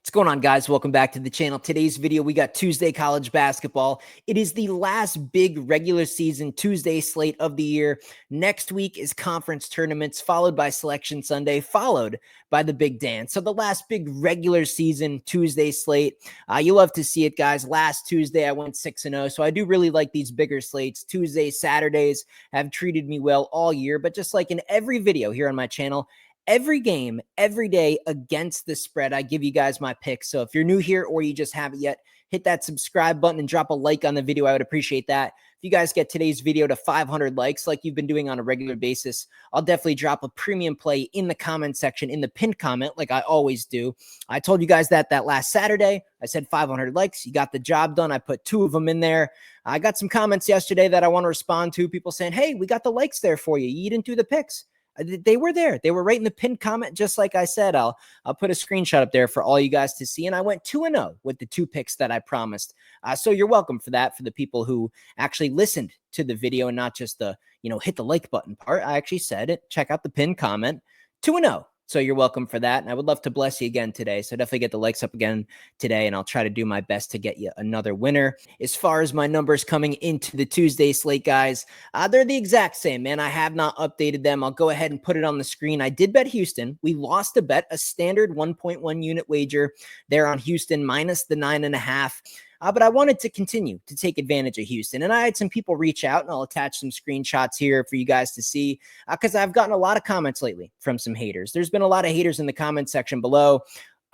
What's going on, guys? Welcome back to the channel. Today's video, we got Tuesday college basketball. It is the last big regular season Tuesday slate of the year. Next week is conference tournaments, followed by Selection Sunday, followed by the big dance. So the last big regular season Tuesday slate. You love to see it, guys. Last Tuesday, I went 6-0, so I do really like these bigger slates. Tuesdays, Saturdays have treated me well all year, but just like in every video here on my channel, every game, every day against the spread, I give you guys my picks. So if you're new here or you just haven't yet, hit that subscribe button and drop a like on the video. I would appreciate that. If you guys get today's video to 500 likes like you've been doing on a regular basis, I'll definitely drop a premium play in the comment section, in the pinned comment, like I always do. I told you guys that last Saturday. I said 500 likes. You got the job done. I put 2 of them in there. I got some comments yesterday that I want to respond to. People saying, hey, we got the likes there for you. You didn't do the picks. They were there. They were right in the pinned comment, just like I said. I'll put a screenshot up there for all you guys to see. And I went 2-0 with the 2 picks that I promised. So you're welcome for that, for the people who actually listened to the video and not just the, hit the like button part. I actually said it. Check out the pinned comment. 2-0. So you're welcome for that. And I would love to bless you again today. So definitely get the likes up again today, and I'll try to do my best to get you another winner. As far as my numbers coming into the Tuesday slate, guys, they're the exact same, man. I have not updated them. I'll go ahead and put it on the screen. I did bet Houston. We lost a bet, a standard 1.1 unit wager there on Houston, minus the 9.5. But I wanted to continue to take advantage of Houston. And I had some people reach out, and I'll attach some screenshots here for you guys to see, because I've gotten a lot of comments lately from some haters. There's been a lot of haters in the comment section below.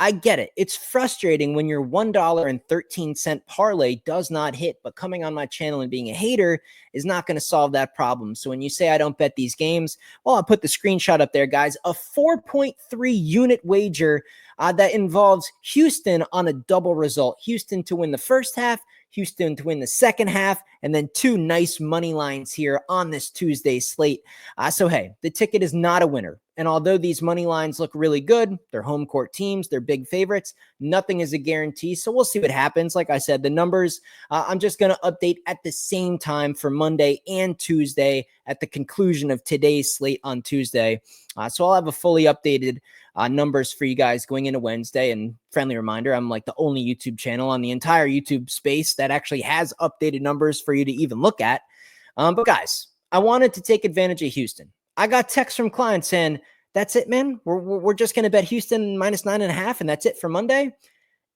I get it. It's frustrating when your $1.13 parlay does not hit, but coming on my channel and being a hater is not going to solve that problem. So when you say I don't bet these games, well, I'll put the screenshot up there, guys. A 4.3 unit wager that involves Houston on a double result. Houston to win the first half, Houston to win the second half, and then 2 nice money lines here on this Tuesday slate. So, hey, the ticket is not a winner. And although these money lines look really good, they're home court teams, they're big favorites, nothing is a guarantee. So we'll see what happens. Like I said, the numbers, I'm just going to update at the same time for Monday and Tuesday at the conclusion of today's slate on Tuesday. So I'll have a fully updated numbers for you guys going into Wednesday. And friendly reminder, I'm like the only YouTube channel on the entire YouTube space that actually has updated numbers for you to even look at. But guys, I wanted to take advantage of Houston. I got texts from clients saying, that's it, man. We're just going to bet Houston minus 9.5, and that's it for Monday.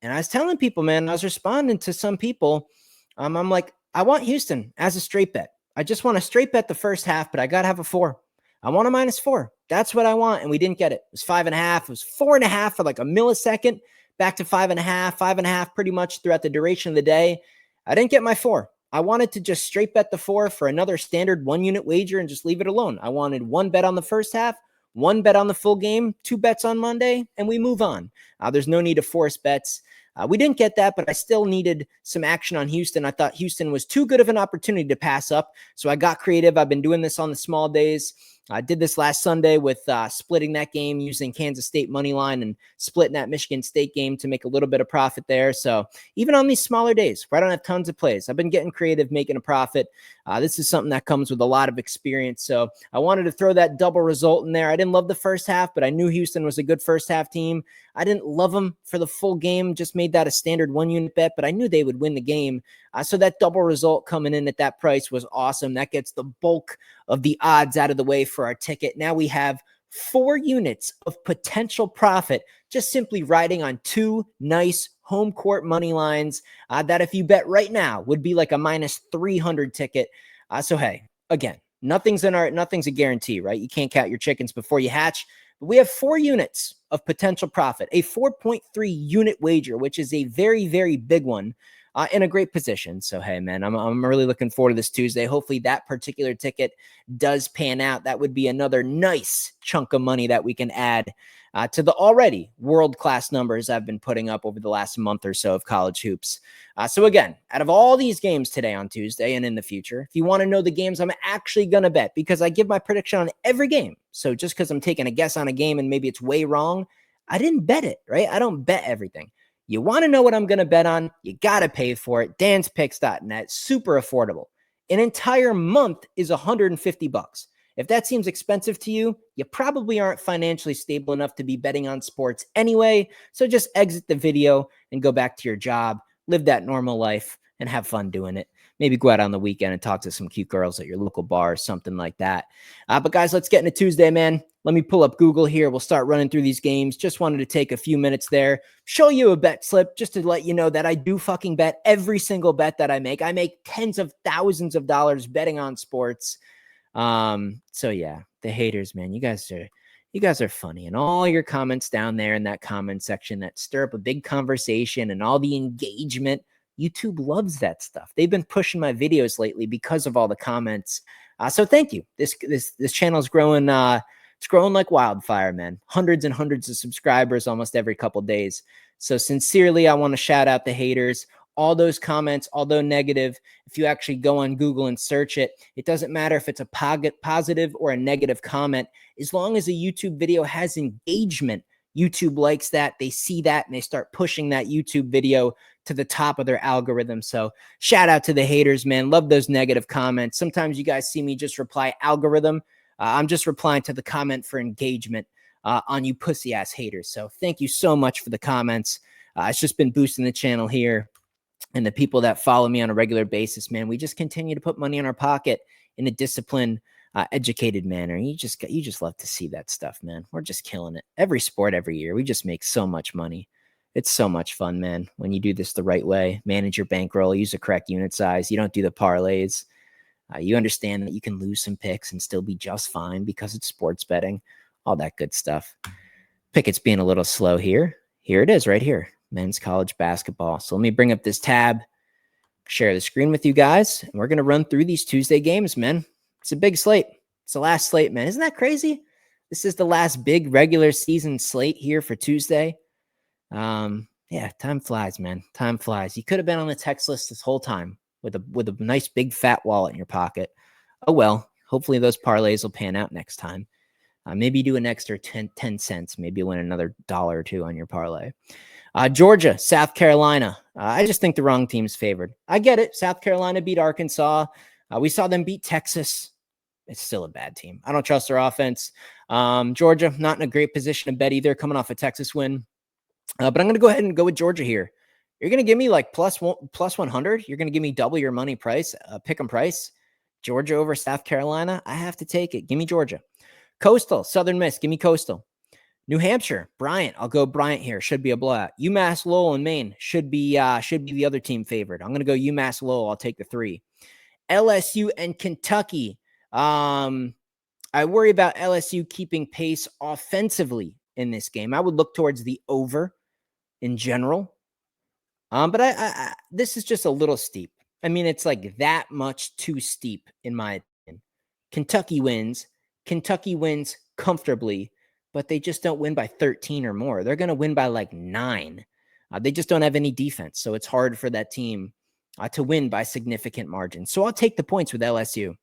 And I was telling people, man, I was responding to some people. I'm like, I want Houston as a straight bet. I just want to straight bet the first half, but I got to have a 4. I want a -4. That's what I want. And we didn't get it. It was 5.5. It was 4.5 for like a millisecond, back to 5.5, 5.5 pretty much throughout the duration of the day. I didn't get my 4. I wanted to just straight bet the 4 for another standard 1 unit wager and just leave it alone. I wanted 1 bet on the first half, 1 bet on the full game, 2 bets on Monday, and we move on. There's no need to force bets. We didn't get that, but I still needed some action on Houston. I thought Houston was too good of an opportunity to pass up, so I got creative. I've been doing this on the small days. I did this last Sunday with splitting that game using Kansas State money line and splitting that Michigan State game to make a little bit of profit there. So even on these smaller days where I don't have tons of plays, I've been getting creative, making a profit. This is something that comes with a lot of experience. So I wanted to throw that double result in there. I didn't love the first half, but I knew Houston was a good first half team. I didn't love them for the full game, just made that a standard 1 unit bet, but I knew they would win the game. So that double result coming in at that price was awesome. That gets the bulk of the odds out of the way for our ticket. Now we have 4 units of potential profit, just simply riding on 2 nice home court money lines that if you bet right now would be like a -300 ticket. So, hey, again, nothing's a guarantee, right? You can't count your chickens before you hatch. But we have 4 units of potential profit, a 4.3 unit wager, which is a very, very big one. In a great position. So, hey, man, I'm really looking forward to this Tuesday. Hopefully that particular ticket does pan out. That would be another nice chunk of money that we can add to the already world-class numbers I've been putting up over the last month or so of college hoops. So again, out of all these games today on Tuesday and in the future, if you want to know the games I'm actually going to bet, because I give my prediction on every game. So just because I'm taking a guess on a game and maybe it's way wrong, I didn't bet it, right? I don't bet everything. You want to know what I'm going to bet on? You got to pay for it. danspicks.net, super affordable. An entire month is $150. If that seems expensive to you, you probably aren't financially stable enough to be betting on sports anyway. So just exit the video and go back to your job, live that normal life, and have fun doing it. Maybe go out on the weekend and talk to some cute girls at your local bar or something like that. But guys, let's get into Tuesday, man. Let me pull up Google here. We'll start running through these games. Just wanted to take a few minutes there, show you a bet slip just to let you know that I do fucking bet every single bet that I make. I make tens of thousands of dollars betting on sports. So yeah, the haters, man, you guys are funny, and all your comments down there in that comment section that stir up a big conversation and all the engagement. YouTube loves that stuff. They've been pushing my videos lately because of all the comments. So thank you. This channel is growing. It's growing like wildfire, man. Hundreds and hundreds of subscribers almost every couple days. So sincerely, I want to shout out the haters. All those comments, although negative, if you actually go on Google and search it, it doesn't matter if it's a positive or a negative comment. As long as a YouTube video has engagement, YouTube likes that. They see that and they start pushing that YouTube video to the top of their algorithm. So shout out to the haters, man. Love those negative comments. Sometimes you guys see me just reply algorithm. I'm just replying to the comment for engagement on you pussy ass haters. So thank you so much for the comments. It's just been boosting the channel here. And the people that follow me on a regular basis, man, we just continue to put money in our pocket in a disciplined, educated manner. You just love to see that stuff, man. We're just killing it. Every sport, every year, we just make so much money. It's so much fun, man, when you do this the right way. Manage your bankroll, use the correct unit size. You don't do the parlays. You understand that you can lose some picks and still be just fine because it's sports betting. All that good stuff. Pickett's being a little slow here. Here it is right here. Men's college basketball. So let me bring up this tab, share the screen with you guys, and we're going to run through these Tuesday games, man. It's a big slate. It's the last slate, man. Isn't that crazy? This is the last big regular season slate here for Tuesday. Yeah, time flies, man. Time flies. You could have been on the text list this whole time with a nice big fat wallet in your pocket. Oh, well, hopefully those parlays will pan out next time. Maybe do an extra 10 cents. Maybe win another $1 or $2 on your parlay. Georgia, South Carolina. I just think the wrong team's favored. I get it. South Carolina beat Arkansas. We saw them beat Texas. It's still a bad team. I don't trust their offense. Georgia, not in a great position to bet either, coming off a Texas win. But I'm going to go ahead and go with Georgia here. You're going to give me like plus 100. You're going to give me double your money price, pick 'em price. Georgia over South Carolina. I have to take it. Give me Georgia. Coastal, Southern Miss. Give me Coastal. New Hampshire, Bryant. I'll go Bryant here. Should be a blowout. UMass Lowell and Maine should be the other team favored. I'm going to go UMass Lowell. I'll take the 3. LSU and Kentucky. I worry about LSU keeping pace offensively in this game. I would look towards the over in general. But I this is just a little steep. I mean, it's like that much too steep in my opinion. Kentucky wins comfortably, but they just don't win by 13 or more. They're going to win by like 9. They just don't have any defense. So it's hard for that team to win by significant margins. So I'll take the points with LSU.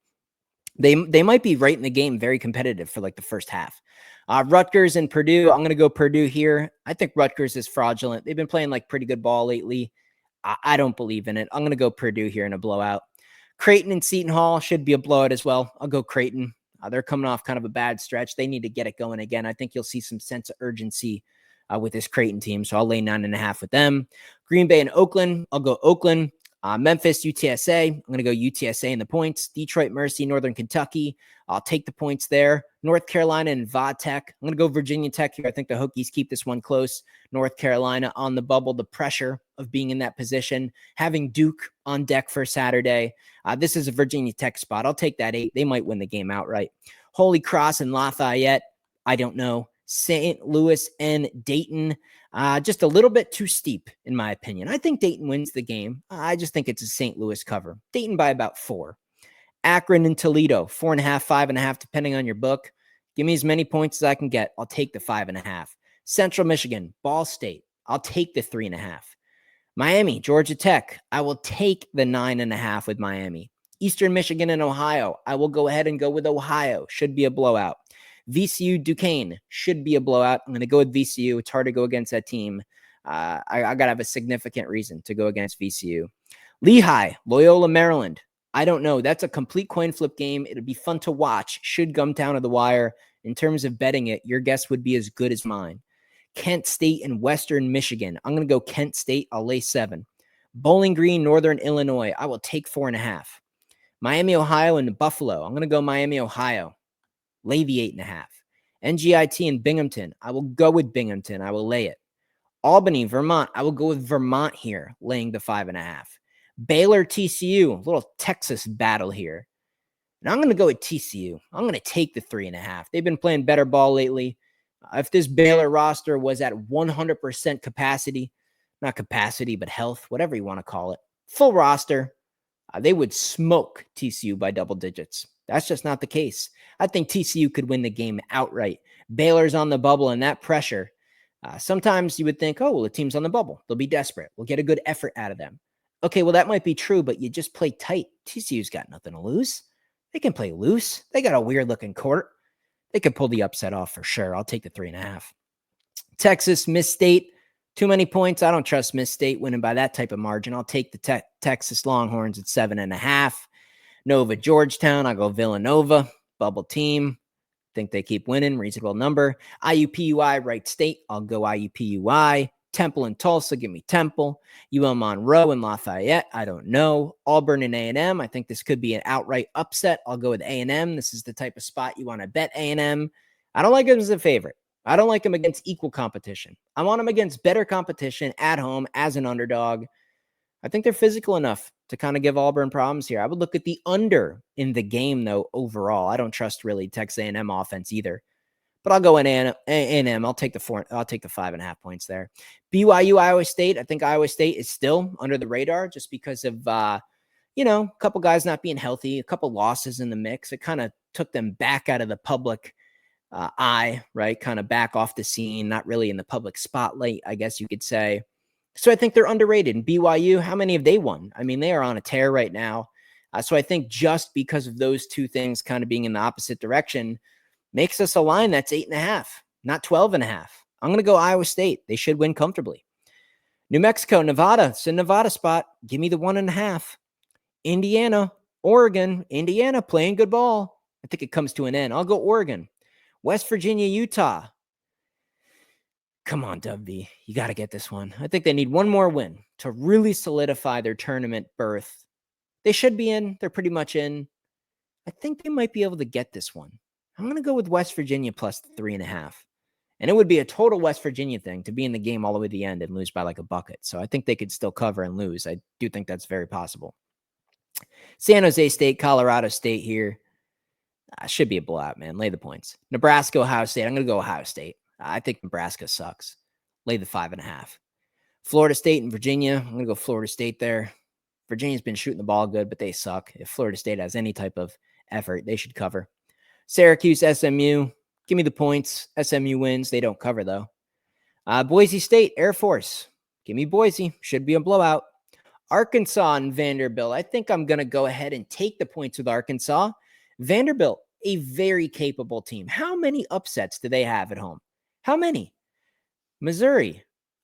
They might be right in the game, very competitive for like the first half. Rutgers and Purdue. I'm going to go Purdue here. I think Rutgers is fraudulent. They've been playing like pretty good ball lately. I don't believe in it. I'm going to go Purdue here in a blowout. Creighton and Seton Hall should be a blowout as well. I'll go Creighton. They're coming off kind of a bad stretch. They need to get it going again. I think you'll see some sense of urgency with this Creighton team. So I'll lay 9.5 with them. Green Bay and Oakland. I'll go Oakland. Memphis, UTSA. I'm going to go UTSA in the points. Detroit, Mercy, Northern Kentucky. I'll take the points there. North Carolina and Vatech. I'm going to go Virginia Tech here. I think the Hokies keep this one close. North Carolina on the bubble. The pressure of being in that position. Having Duke on deck for Saturday. This is a Virginia Tech spot. I'll take that 8. They might win the game outright. Holy Cross and Lafayette. I don't know. St. Louis and Dayton. Just a little bit too steep, in my opinion. I think Dayton wins the game. I just think it's a St. Louis cover. Dayton by about 4. Akron and Toledo, 4.5, 5.5, depending on your book. Give me as many points as I can get. I'll take the 5.5. Central Michigan, Ball State. I'll take the 3.5. Miami, Georgia Tech. I will take the 9.5 with Miami. Eastern Michigan and Ohio. I will go ahead and go with Ohio. Should be a blowout. VCU Duquesne should be a blowout. I'm going to go with VCU. It's hard to go against that team. I got to have a significant reason to go against VCU. Lehigh, Loyola, Maryland. I don't know. That's a complete coin flip game. It'll be fun to watch. Should come down to the wire. In terms of betting it, your guess would be as good as mine. Kent State and Western Michigan. I'm going to go Kent State. I'll lay 7. Bowling Green, Northern Illinois. I will take 4.5. Miami, Ohio, and Buffalo. I'm going to go Miami, Ohio. Lay the 8.5. NGIT and Binghamton. I will go with Binghamton. I will lay it. Albany, Vermont. I will go with Vermont here, laying the 5.5. Baylor, TCU. A little Texas battle here. And I'm going to go with TCU. I'm going to take the 3.5. They've been playing better ball lately. If this Baylor roster was at 100% capacity, not capacity, but health, whatever you want to call it, full roster, they would smoke TCU by double digits. That's just not the case. I think TCU could win the game outright. Baylor's on the bubble, and that pressure, sometimes you would think, oh, well, the team's on the bubble. They'll be desperate. We'll get a good effort out of them. Okay, well, that might be true, but you just play tight. TCU's got nothing to lose. They can play loose. They got a weird-looking court. They could pull the upset off for sure. I'll take the 3.5. Texas, Miss State, too many points. I don't trust Miss State winning by that type of margin. I'll take the Texas Longhorns at 7.5. Nova, Georgetown, I'll go Villanova, bubble team. Think they keep winning, reasonable number. IUPUI, Wright State, I'll go IUPUI. Temple and Tulsa, give me Temple. UL Monroe and Lafayette, I don't know. Auburn and A&M, I think this could be an outright upset. I'll go with A&M. This is the type of spot you want to bet A&M. I don't like them as a favorite. I don't like them against equal competition. I want them against better competition at home as an underdog. I think they're physical enough to kind of give Auburn problems here. I would look at the under in the game, though, overall. I don't trust really Texas A&M offense either. But I'll go in A&M. I'll take the 5.5 points there. BYU, Iowa State. I think Iowa State is still under the radar just because of, a couple guys not being healthy, a couple losses in the mix. It kind of took them back out of the public eye, right? Kind of back off the scene, not really in the public spotlight, I guess you could say. So I think they're underrated. And BYU, how many have they won? I mean, they are on a tear right now. So I think just because of those two things kind of being in the opposite direction, makes us a line that's 8.5, not 12.5. I'm going to go Iowa State. They should win comfortably. New Mexico, Nevada. It's a Nevada spot. Give me the 1.5. Indiana, Oregon. Indiana playing good ball. I think it comes to an end. I'll go Oregon. West Virginia, Utah. Come on, WV. You got to get this one. I think they need one more win to really solidify their tournament berth. They should be in. They're pretty much in. I think they might be able to get this one. I'm going to go with West Virginia plus 3.5. And it would be a total West Virginia thing to be in the game all the way to the end and lose by like a bucket. So I think they could still cover and lose. I do think that's very possible. San Jose State, Colorado State here. Should be a blowout, man. Lay the points. Nebraska, Ohio State. I'm going to go Ohio State. I think Nebraska sucks. Lay the 5.5. Florida State and Virginia. I'm going to go Florida State there. Virginia's been shooting the ball good, but they suck. If Florida State has any type of effort, they should cover. Syracuse, SMU. Give me the points. SMU wins. They don't cover, though. Boise State, Air Force. Give me Boise. Should be a blowout. Arkansas and Vanderbilt. I think I'm going to go ahead and take the points with Arkansas. Vanderbilt, a very capable team. How many upsets do they have at home? How many? Missouri.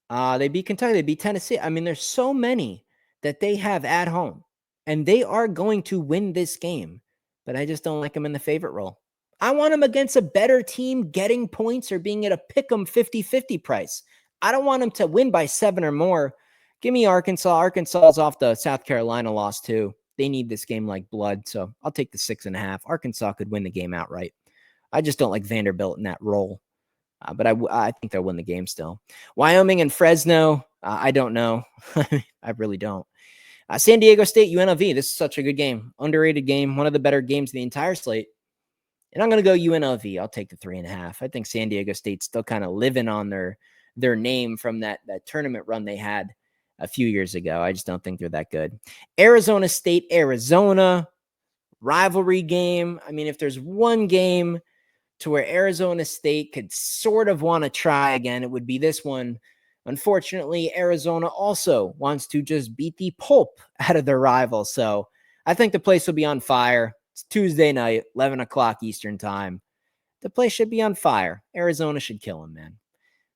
They beat Kentucky. They beat Tennessee. I mean, there's so many that they have at home. And they are going to win this game. But I just don't like them in the favorite role. I want them against a better team getting points or being at a pick'em 50-50 price. I don't want them to win by 7 or more. Give me Arkansas. Arkansas is off the South Carolina loss too. They need this game like blood, so I'll take the 6.5. Arkansas could win the game outright. I just don't like Vanderbilt in that role, but I think they'll win the game still. Wyoming and Fresno, I don't know. I really don't. San Diego State, UNLV. This is such a good game. Underrated game. One of the better games of the entire slate. And I'm going to go UNLV. I'll take the 3.5. I think San Diego State's still kind of living on their name from that tournament run they had a few years ago. I just don't think they're that good. Arizona State, Arizona. Rivalry game. I mean, if there's one game to where Arizona State could sort of want to try again, it would be this one. Unfortunately, Arizona also wants to just beat the pulp out of their rival. So I think the place will be on fire. It's Tuesday night, 11 o'clock Eastern time. The place should be on fire. Arizona should kill them, man.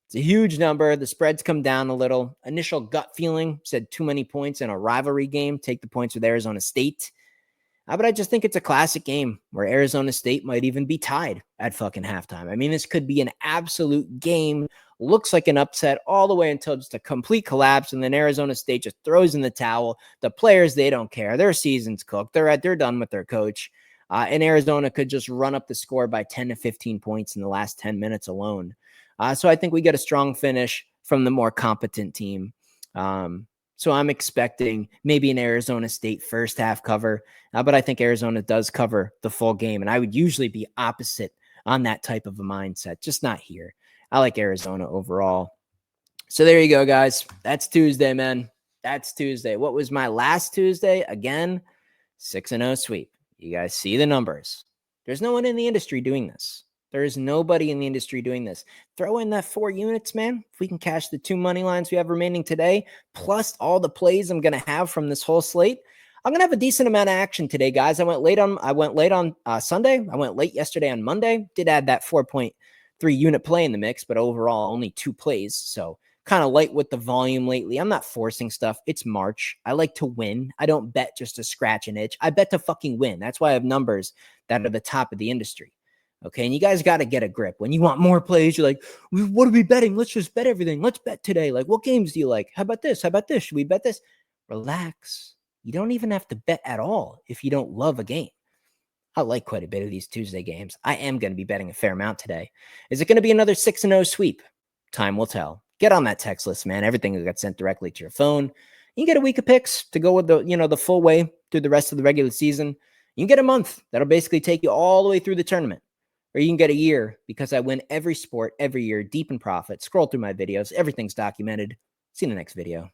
It's a huge number. The spreads come down a little. Initial gut feeling said too many points in a rivalry game. Take the points with Arizona State. But I just think it's a classic game where Arizona State might even be tied at fucking halftime. I mean, this could be an absolute game. Looks like an upset all the way until just a complete collapse, and then Arizona State just throws in the towel. The players, they don't care. Their season's cooked. They're done with their coach. And Arizona could just run up the score by 10 to 15 points in the last 10 minutes alone. So I think we get a strong finish from the more competent team. So I'm expecting maybe an Arizona State first half cover, but I think Arizona does cover the full game. And I would usually be opposite on that type of a mindset, just not here. I like Arizona overall. So there you go, guys. That's Tuesday, man. That's Tuesday. What was my last Tuesday? Again, 6-0 sweep. You guys see the numbers. There's no one in the industry doing this. There is nobody in the industry doing this. Throw in that 4 units, man. If we can cash the 2 money lines we have remaining today, plus all the plays I'm going to have from this whole slate, I'm going to have a decent amount of action today, guys. I went late on Sunday. I went late yesterday on Monday. Did add that 4.3 unit play in the mix, but overall only 2 plays. So kind of light with the volume lately. I'm not forcing stuff. It's March. I like to win. I don't bet just to scratch an itch. I bet to fucking win. That's why I have numbers that are the top of the industry. Okay, and you guys got to get a grip. When you want more plays, you're like, what are we betting? Let's just bet everything. Let's bet today. Like, what games do you like? How about this? How about this? Should we bet this? Relax. You don't even have to bet at all if you don't love a game. I like quite a bit of these Tuesday games. I am going to be betting a fair amount today. Is it going to be another 6-0 sweep? Time will tell. Get on that text list, man. Everything will get sent directly to your phone. You can get a week of picks to go with the full way through the rest of the regular season. You can get a month. That'll basically take you all the way through the tournament. Or you can get a year because I win every sport every year, deep in profit. Scroll through my videos. Everything's documented. See you in the next video.